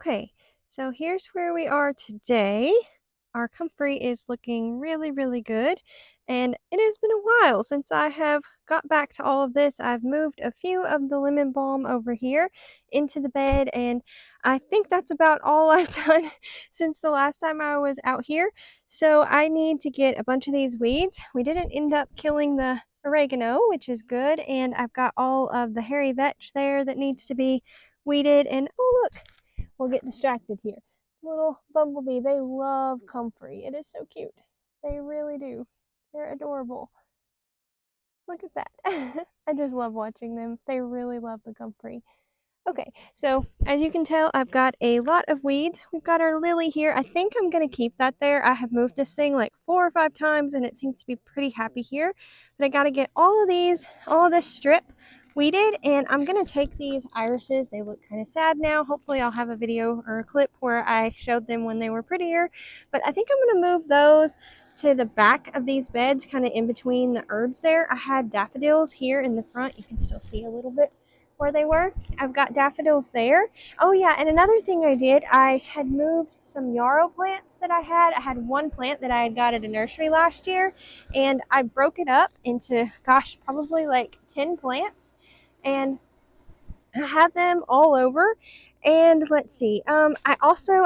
Okay, so here's where we are today. Our comfrey is looking really, really good. And it has been a while since I have got back to all of this. I've moved a few of the lemon balm over here into the bed, and I think that's about all I've done since the last time I was out here. So I need to get a bunch of these weeds. We didn't end up killing the oregano, which is good, and I've got all of the hairy vetch there that needs to be weeded. And oh, look, we'll get distracted here. Little bumblebee, they love comfrey. It is so cute. They really do. They're adorable. Look at that. I just love watching them. They really love the comfrey. Okay, so as you can tell, I've got a lot of weeds. We've got our lily here. I think I'm going to keep that there. I have moved this thing like 4 or 5 times and it seems to be pretty happy here. But I got to get all of these, all of this strip weeded, and I'm going to take these irises. They look kind of sad now. Hopefully I'll have a video or a clip where I showed them when they were prettier. But I think I'm going to move those to the back of these beds, kind of in between the herbs there. I had daffodils here in the front. You can still see a little bit where they were. I've got daffodils there. Oh yeah, and another thing I did, I had moved some yarrow plants that I had. I had one plant that I had got at a nursery last year, and I broke it up into, gosh, probably like 10 plants, and I had them all over. And let's see, I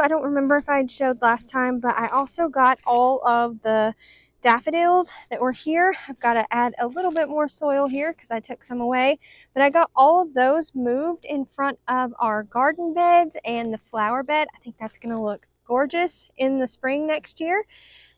don't remember if I showed last time, but I also got all of the daffodils that were here. I've got to add a little bit more soil here because I took some away, but I got all of those moved in front of our garden beds and the flower bed. I think that's going to look gorgeous in the spring next year.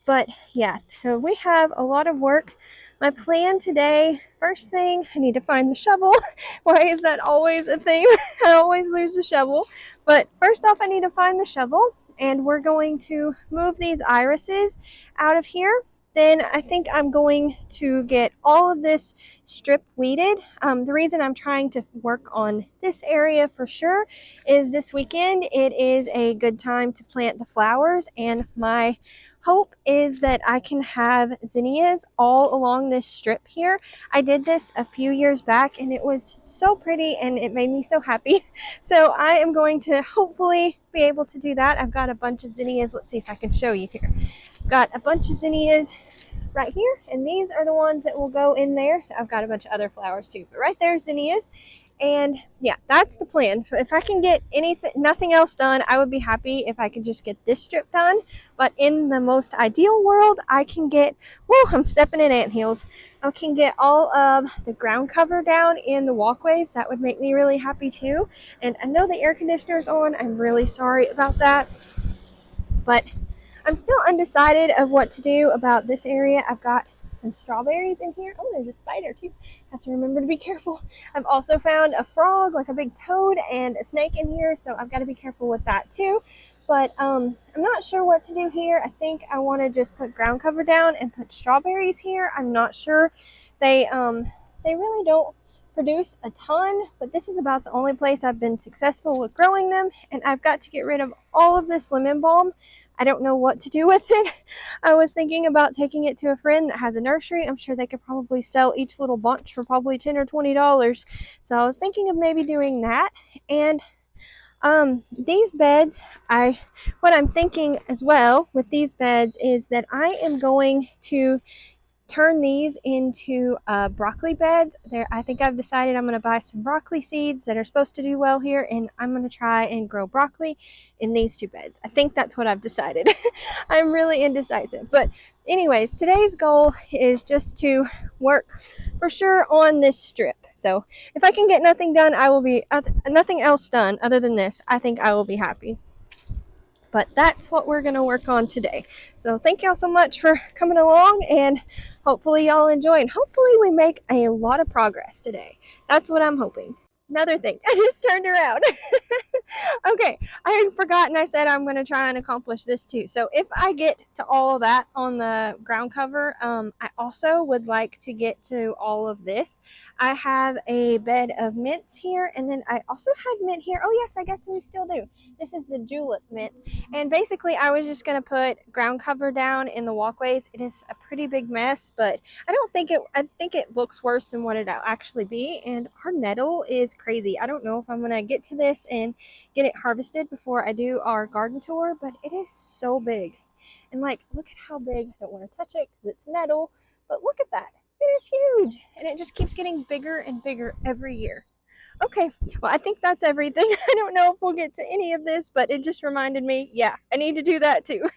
But yeah, so we have a lot of work. My plan today, first thing, I need to find the shovel. Why is that always a thing? I always lose the shovel. But first off, I need to find the shovel, and we're going to move these irises out of here. Then I think I'm going to get all of this strip weeded. The reason I'm trying to work on this area for sure is this weekend it is a good time to plant the flowers, and my hope is that I can have zinnias all along this strip here. I did this a few years back and it was so pretty and it made me so happy. So I am going to hopefully be able to do that. I've got a bunch of zinnias. Let's see if I can show you here. Got a bunch of zinnias right here, and these are the ones that will go in there. So I've got a bunch of other flowers too, but right there's zinnias. And yeah, that's the plan. If I can get nothing else done, I would be happy if I could just get this strip done. But in the most ideal world, I can get, whoa, I'm stepping in antheels. I can get all of the ground cover down in the walkways. That would make me really happy too. And I know the air conditioner's on. I'm really sorry about that. But I'm still undecided of what to do about this area. I've got some strawberries in here. Oh, there's a spider too. Have to remember to be careful. I've also found a frog, like a big toad, and a snake in here, so I've got to be careful with that too. But I'm not sure what to do here. I think I want to just put ground cover down and put strawberries here. I'm not sure. They really don't produce a ton, but this is about the only place I've been successful with growing them, and I've got to get rid of all of this lemon balm. I don't know what to do with it. I was thinking about taking it to a friend that has a nursery. I'm sure they could probably sell each little bunch for probably $10 or $20. So I was thinking of maybe doing that. And these beds, what I'm thinking as well with these beds is that I am going to turn these into broccoli beds. I think I've decided I'm going to buy some broccoli seeds that are supposed to do well here, and I'm going to try and grow broccoli in these two beds. I think that's what I've decided. I'm really indecisive. But anyways, today's goal is just to work for sure on this strip. So if I can get nothing done, nothing else done other than this, I think I will be happy. But that's what we're going to work on today. So thank y'all so much for coming along, and hopefully y'all enjoy, and hopefully we make a lot of progress today. That's what I'm hoping. Another thing, I just turned around. Okay, I had forgotten I said I'm going to try and accomplish this too. So if I get to all of that on the ground cover, I also would like to get to all of this. I have a bed of mints here, and then I also had mint here. Oh yes, I guess we still do. This is the julep mint. And basically I was just going to put ground cover down in the walkways. It is a pretty big mess, but I think it looks worse than what it'll actually be. And our nettle is crazy. I don't know if I'm gonna get to this and get it harvested before I do our garden tour, but it is so big. And like, look at how big. I don't want to touch it because it's nettle, but look at that. It is huge, and it just keeps getting bigger and bigger every year. Okay, well, I think that's everything. I don't know if we'll get to any of this, but it just reminded me, yeah, I need to do that too.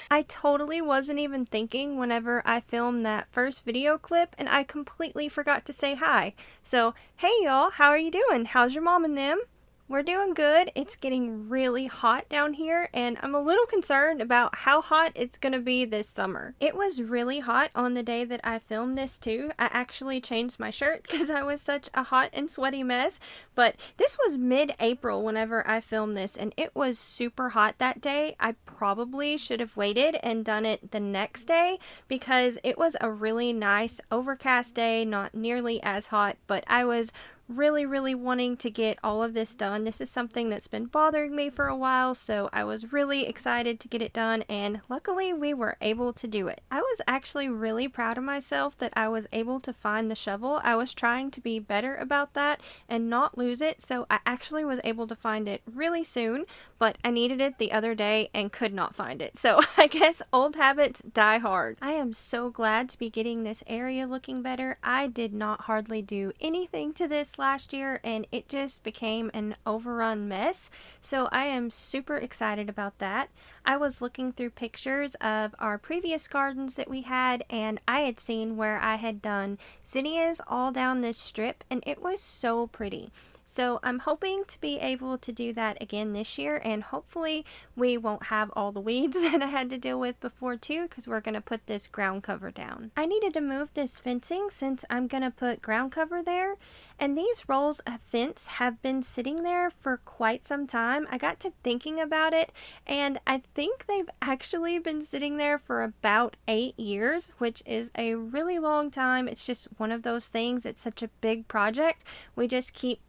I totally wasn't even thinking whenever I filmed that first video clip, and I completely forgot to say hi. So, hey y'all, how are you doing? How's your mom and them? We're doing good. It's getting really hot down here, and I'm a little concerned about how hot it's gonna be this summer. It was really hot on the day that I filmed this too. I actually changed my shirt because I was such a hot and sweaty mess, but this was mid-April whenever I filmed this, and it was super hot that day. I probably should have waited and done it the next day because it was a really nice overcast day, not nearly as hot, but I was really wanting to get all of this done. This is something that's been bothering me for a while, so I was really excited to get it done, and luckily we were able to do it. I was actually really proud of myself that I was able to find the shovel. I was trying to be better about that and not lose it, so I actually was able to find it really soon, but I needed it the other day and could not find it. So I guess old habits die hard. I am so glad to be getting this area looking better. I did not hardly do anything to this last year, and it just became an overrun mess, so I am super excited about that. I was looking through pictures of our previous gardens that we had, and I had seen where I had done zinnias all down this strip, and it was so pretty. So I'm hoping to be able to do that again this year, and hopefully we won't have all the weeds that I had to deal with before too, because we're going to put this ground cover down. I needed to move this fencing since I'm going to put ground cover there, and these rolls of fence have been sitting there for quite some time. I got to thinking about it, and I think they've actually been sitting there for about 8 years, which is a really long time. It's just one of those things. It's such a big project. We just keep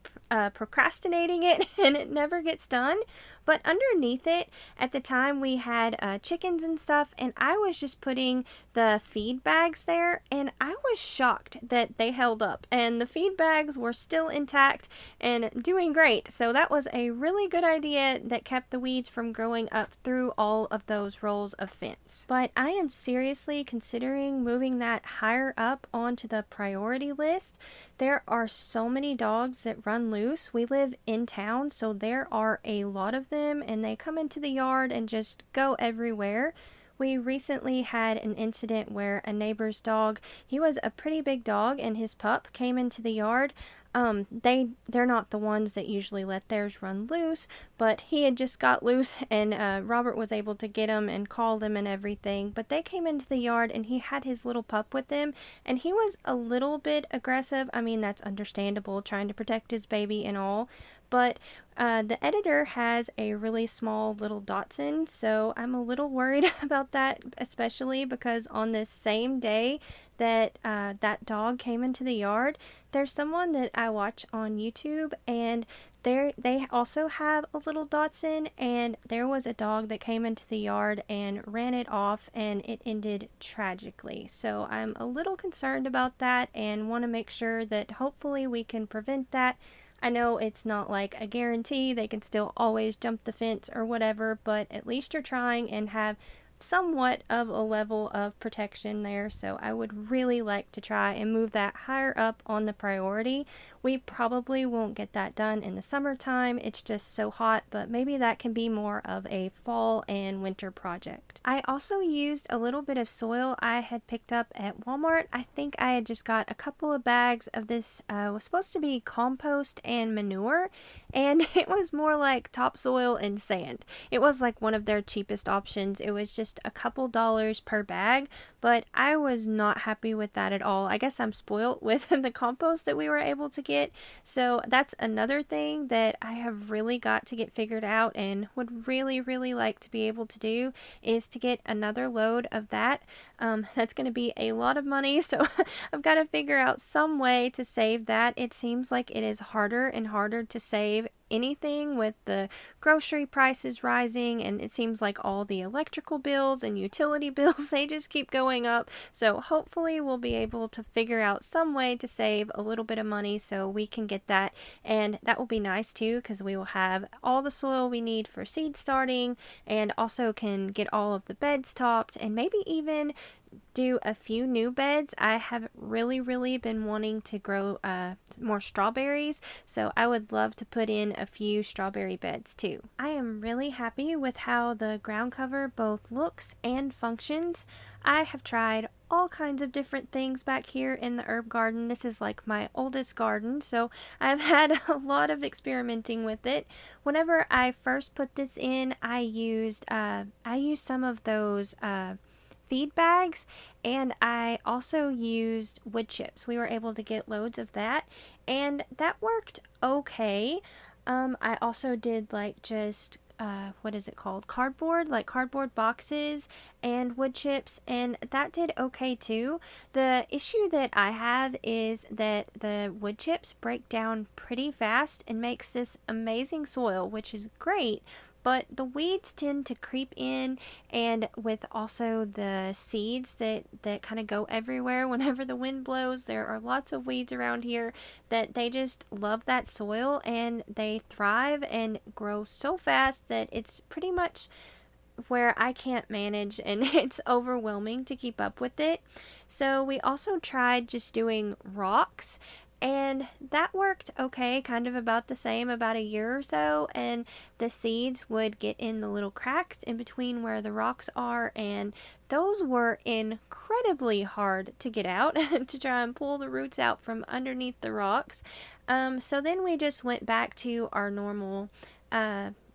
procrastinating it and it never gets done. But underneath it, at the time we had chickens and stuff, and I was just putting the feed bags there, and I was shocked that they held up, and the feed bags were still intact and doing great. So that was a really good idea that kept the weeds from growing up through all of those rolls of fence. But I am seriously considering moving that higher up onto the priority list. There are so many dogs that run loose. We live in town, so there are a lot of them, and they come into the yard and just go everywhere. We recently had an incident where a neighbor's dog, he was a pretty big dog, and his pup came into the yard. They're not the ones that usually let theirs run loose, but he had just got loose, and Robert was able to get him and call them and everything. But they came into the yard, and he had his little pup with him, and he was a little bit aggressive. I mean, that's understandable, trying to protect his baby and all. But the editor has a really small little Dachshund, so I'm a little worried about that, especially because on this same day that that dog came into the yard, there's someone that I watch on YouTube, and they also have a little Dachshund, and there was a dog that came into the yard and ran it off, and it ended tragically. So I'm a little concerned about that and want to make sure that hopefully we can prevent that. I know it's not like a guarantee, they can still always jump the fence or whatever, but at least you're trying and have somewhat of a level of protection there. So I would really like to try and move that higher up on the priority. We probably won't get that done in the summertime, it's just so hot, but maybe that can be more of a fall and winter project. I also used a little bit of soil I had picked up at Walmart. I think I had just got a couple of bags of this, was supposed to be compost and manure, and it was more like topsoil and sand. It was like one of their cheapest options. It was just a couple dollars per bag, but I was not happy with that at all. I guess I'm spoiled with the compost that we were able to get, so that's another thing that I have really got to get figured out and would really like to be able to do, is to get another load of that. That's going to be a lot of money, so I've got to figure out some way to save that. It seems like it is harder and harder to save anything with the grocery prices rising, and it seems like all the electrical bills and utility bills, they just keep going up. So hopefully we'll be able to figure out some way to save a little bit of money so we can get that, and that will be nice too because we will have all the soil we need for seed starting, and also can get all of the beds topped and maybe even do a few new beds. I have really been wanting to grow more strawberries, so I would love to put in a few strawberry beds too. I am really happy with how the ground cover both looks and functions. I have tried all kinds of different things back here in the herb garden. This is like my oldest garden, so I've had a lot of experimenting with it. Whenever I first put this in, I used some of those feed bags, and I also used wood chips. We were able to get loads of that, and that worked okay. I also did like just what is it called? Cardboard, like cardboard boxes and wood chips, and that did okay too. The issue that I have is that the wood chips break down pretty fast and makes this amazing soil, which is great, but the weeds tend to creep in, and with also the seeds that kind of go everywhere whenever the wind blows, there are lots of weeds around here that they just love that soil, and they thrive and grow so fast that it's pretty much where I can't manage, and it's overwhelming to keep up with it. So we also tried just doing rocks, and that worked okay, kind of about the same, about a year or so, and the seeds would get in the little cracks in between where the rocks are, and those were incredibly hard to get out to try and pull the roots out from underneath the rocks. So then we just went back to our normal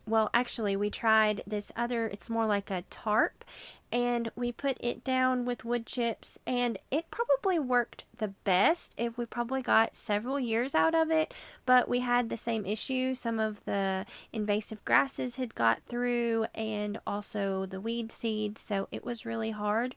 well, actually, we tried this other, it's more like a tarp, and we put it down with wood chips, and it probably worked the best. If we probably got several years out of it, but we had the same issue. Some of the invasive grasses had got through, and also the weed seeds, so it was really hard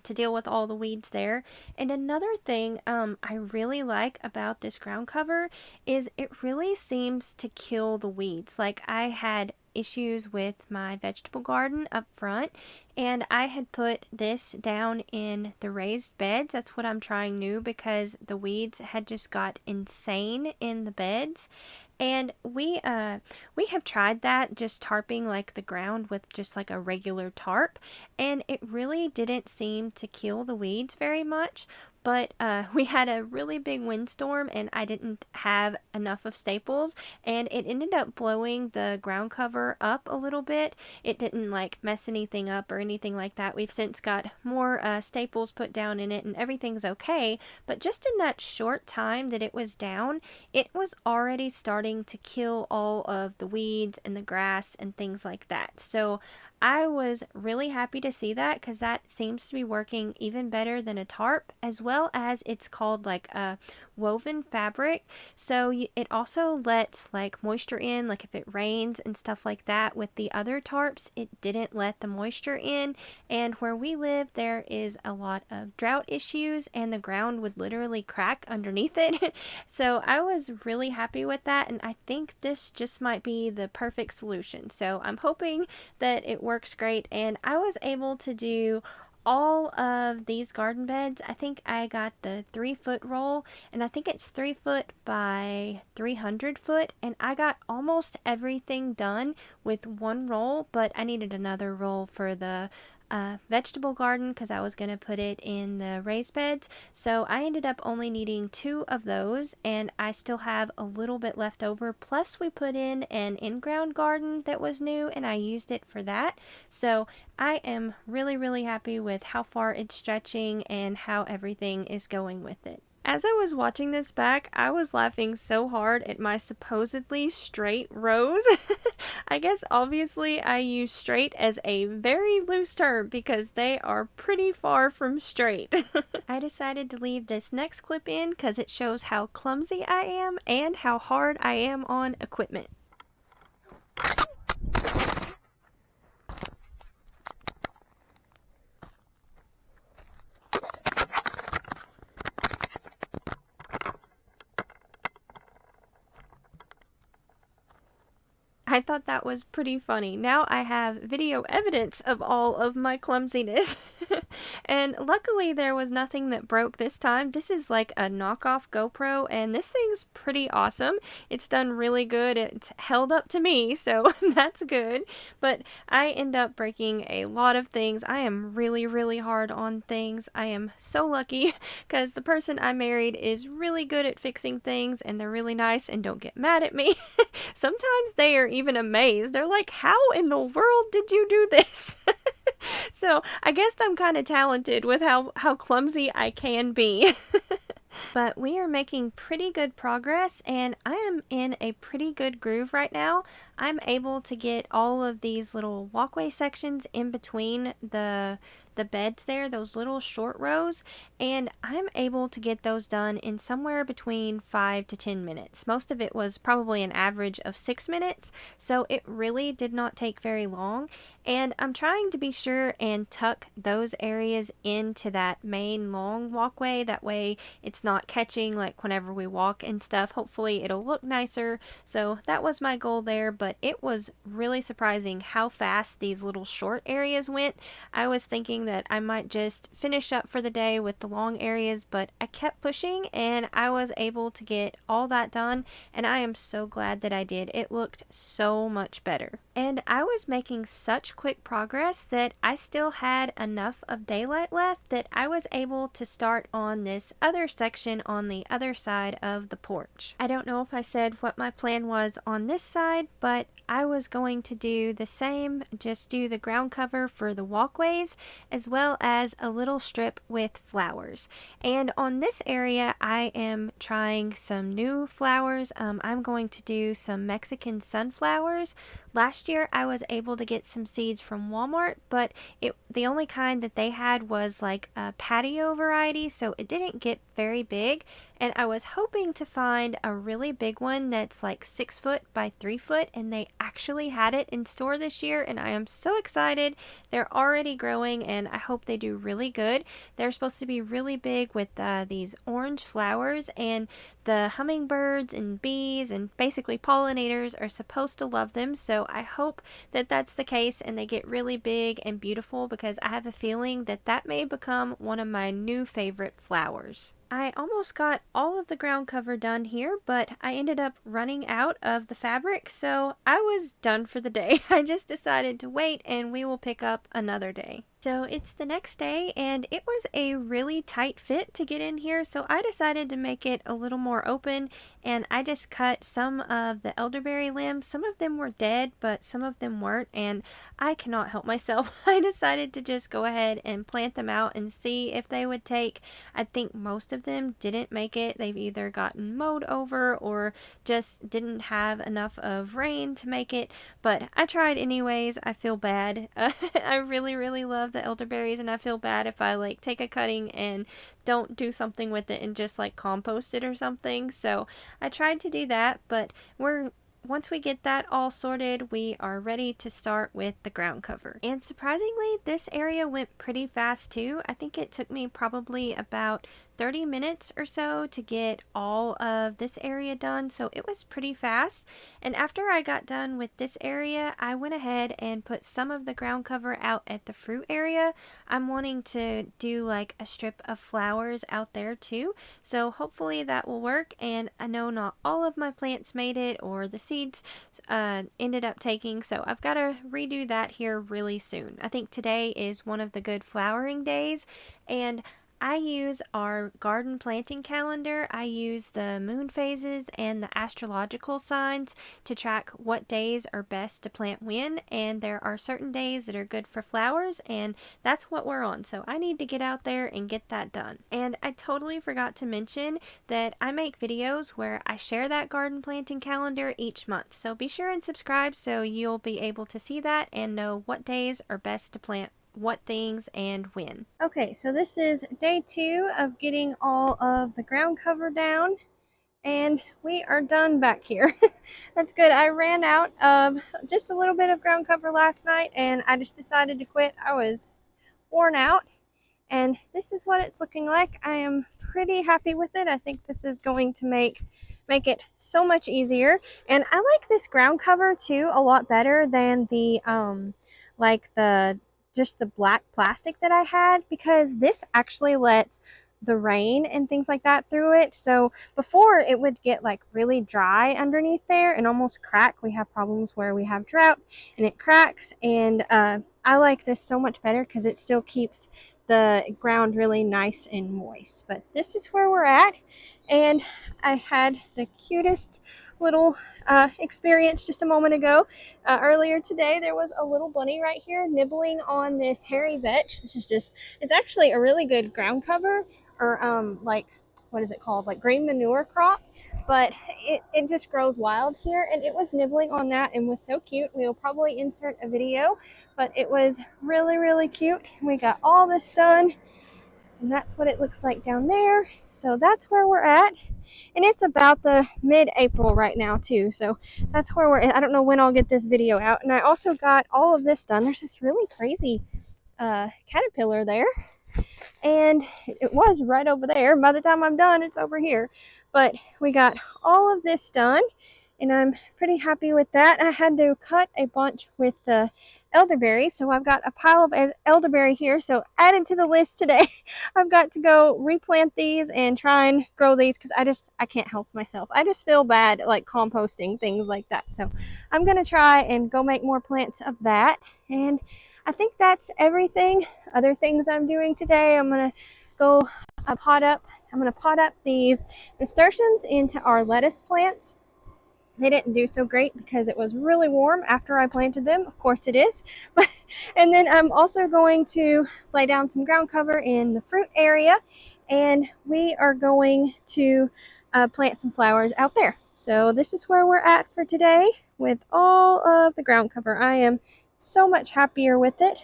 to deal with all the weeds there. And another thing I really like about this ground cover is it really seems to kill the weeds. Like, I had issues with my vegetable garden up front, and I had put this down in the raised beds. That's what I'm trying new, because the weeds had just got insane in the beds. And we have tried that, just tarping like the ground with just like a regular tarp, and it really didn't seem to kill the weeds very much. But we had a really big windstorm, and I didn't have enough of staples, and it ended up blowing the ground cover up a little bit. It didn't like mess anything up or anything like that. We've since got more staples put down in it, and everything's okay. But just in that short time that it was down, it was already starting to kill all of the weeds and the grass and things like that. So I was really happy to see that, because that seems to be working even better than a tarp, as well as it's called like a woven fabric. So it also lets like moisture in, like if it rains and stuff like that. With the other tarps, it didn't let the moisture in, and where we live there is a lot of drought issues, and the ground would literally crack underneath it. So I was really happy with that, and I think this just might be the perfect solution. So I'm hoping that it works great, and I was able to do all of these garden beds. I think I got the 3-foot roll, and I think it's 3 foot by 300 foot, and I got almost everything done with one roll, but I needed another roll for the vegetable garden, because I was going to put it in the raised beds. So I ended up only needing 2 of those, and I still have a little bit left over. Plus we put in an in-ground garden that was new, and I used it for that. So I am really happy with how far it's stretching and how everything is going with it. As I was watching this back, I was laughing so hard at my supposedly straight rows. I guess obviously I use straight as a very loose term, because they are pretty far from straight. I decided to leave this next clip in because it shows how clumsy I am and how hard I am on equipment. I thought that was pretty funny. Now I have video evidence of all of my clumsiness. And luckily there was nothing that broke this time. This is like a knockoff GoPro, and this thing's pretty awesome. It's done really good. It's held up to me, so that's good. But I end up breaking a lot of things. I am really, really hard on things. I am so lucky because the person I married is really good at fixing things, and they're really nice and don't get mad at me. Sometimes they are even amazed. They're like, how in the world did you do this? So I guess I'm kind of talented with how clumsy I can be. But we are making pretty good progress, and I am in a pretty good groove right now. I'm able to get all of these little walkway sections in between the beds there, those little short rows, and I'm able to get those done in somewhere between 5 to 10 minutes. Most of it was probably an average of 6 minutes, so it really did not take very long. And I'm trying to be sure and tuck those areas into that main long walkway. That way it's not catching like whenever we walk and stuff. Hopefully it'll look nicer. So that was my goal there, but it was really surprising how fast these little short areas went. I was thinking that I might just finish up for the day with the long areas, but I kept pushing and I was able to get all that done, and I am so glad that I did. It looked so much better. And I was making such quick progress that I still had enough of daylight left that I was able to start on this other section on the other side of the porch. I don't know if I said what my plan was on this side, but I was going to do the same, just do the ground cover for the walkways as well as a little strip with flowers. And on this area I am trying some new flowers. I'm going to do some Mexican sunflowers. Last year I was able to get some seeds from Walmart, but the only kind that they had was like a patio variety, so it didn't get very big. And I was hoping to find a really big one that's like 6 foot by 3 foot, and they actually had it in store this year, and I am so excited. They're already growing, and I hope they do really good. They're supposed to be really big with these orange flowers, and the hummingbirds and bees and basically pollinators are supposed to love them, so I hope that that's the case and they get really big and beautiful, because I have a feeling that that may become one of my new favorite flowers. I almost got all of the ground cover done here, but I ended up running out of the fabric, so I was done for the day. I just decided to wait and we will pick up another day. So it's the next day, and it was a really tight fit to get in here, so I decided to make it a little more open, and I just cut some of the elderberry limbs. Some of them were dead, but some of them weren't, and I cannot help myself. I decided to just go ahead and plant them out and see if they would take. I think most of them didn't make it. They've either gotten mowed over or just didn't have enough of rain to make it, but I tried anyways. I feel bad. I really, really love the elderberries, and I feel bad if I like take a cutting and don't do something with it and just like compost it or something. So I tried to do that, but once we get that all sorted, we are ready to start with the ground cover. And surprisingly, this area went pretty fast too. I think it took me probably about 30 minutes or so to get all of this area done, so it was pretty fast. And after I got done with this area, I went ahead and put some of the ground cover out at the fruit area. I'm wanting to do like a strip of flowers out there too, so hopefully that will work. And I know not all of my plants made it, or the seeds ended up taking, so I've got to redo that here really soon. I think today is one of the good flowering days, and I use our garden planting calendar. I use the moon phases and the astrological signs to track what days are best to plant when, and there are certain days that are good for flowers, and that's what we're on. So I need to get out there and get that done. And I totally forgot to mention that I make videos where I share that garden planting calendar each month. So be sure and subscribe so you'll be able to see that and know what days are best to plant what things and when. Okay, so this is day 2 of getting all of the ground cover down, and we are done back here. That's good. I ran out of just a little bit of ground cover last night, and I just decided to quit. I was worn out, and this is what it's looking like. I am pretty happy with it. I think this is going to make make it so much easier. And I like this ground cover too a lot better than the like the just the black plastic that I had, because this actually lets the rain and things like that through it. So before, it would get like really dry underneath there and almost crack. We have problems where we have drought and it cracks, and I like this so much better because it still keeps the ground really nice and moist. But this is where we're at, and I had the cutest little experience just a moment ago. Earlier today, there was a little bunny right here nibbling on this hairy vetch. This is just, it's actually a really good ground cover, or like, what is it called? Like green manure crop, but it just grows wild here, and it was nibbling on that and was so cute. We'll probably insert a video, but it was really, really cute. We got all this done, and that's what it looks like down there. So that's where we're at. And it's about the mid-April right now too. So that's where we're at. I don't know when I'll get this video out. And I also got all of this done. There's this really crazy caterpillar there, and it was right over there. By the time I'm done, it's over here. But we got all of this done, and I'm pretty happy with that. I had to cut a bunch with the elderberry, so I've got a pile of elderberry here. So added to the list today, I've got to go replant these and try and grow these, because I can't help myself. I just feel bad like composting things like that. So I'm gonna try and go make more plants of that. And I think that's everything. Other things I'm doing today, I'm gonna go pot up. I'm gonna pot up these nasturtiums into our lettuce plants. They didn't do so great because it was really warm after I planted them. Of course it is. But and then I'm also going to lay down some ground cover in the fruit area, and we are going to plant some flowers out there. So this is where we're at for today with all of the ground cover. I am so much happier with it,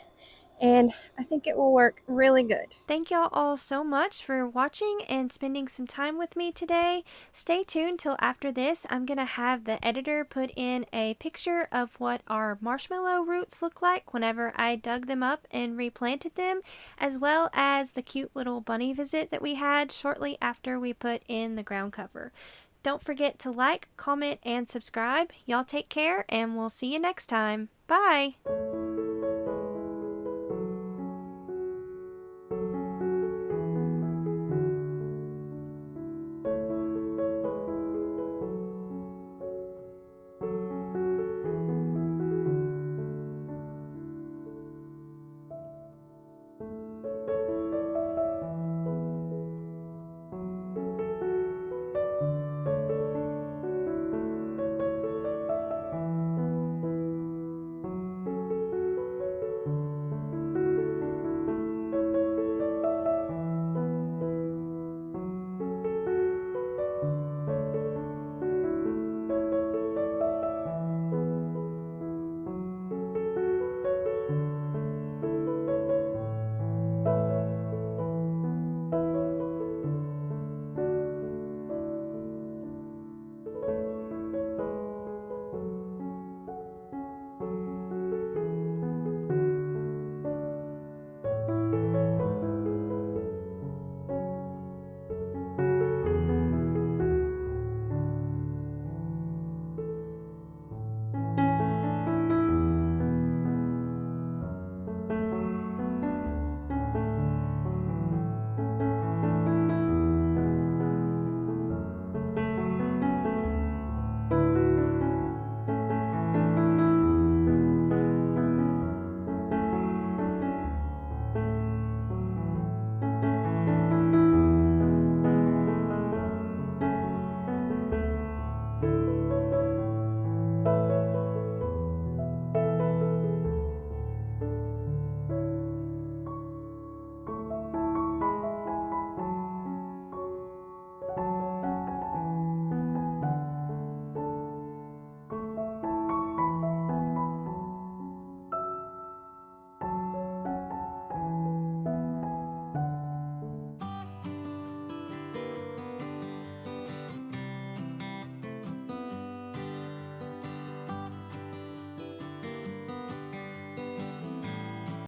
and I think it will work really good. Thank y'all all so much for watching and spending some time with me today. Stay tuned till after this. I'm going to have the editor put in a picture of what our marshmallow roots look like whenever I dug them up and replanted them, as well as the cute little bunny visit that we had shortly after we put in the ground cover. Don't forget to like, comment, and subscribe. Y'all take care, and we'll see you next time. Bye!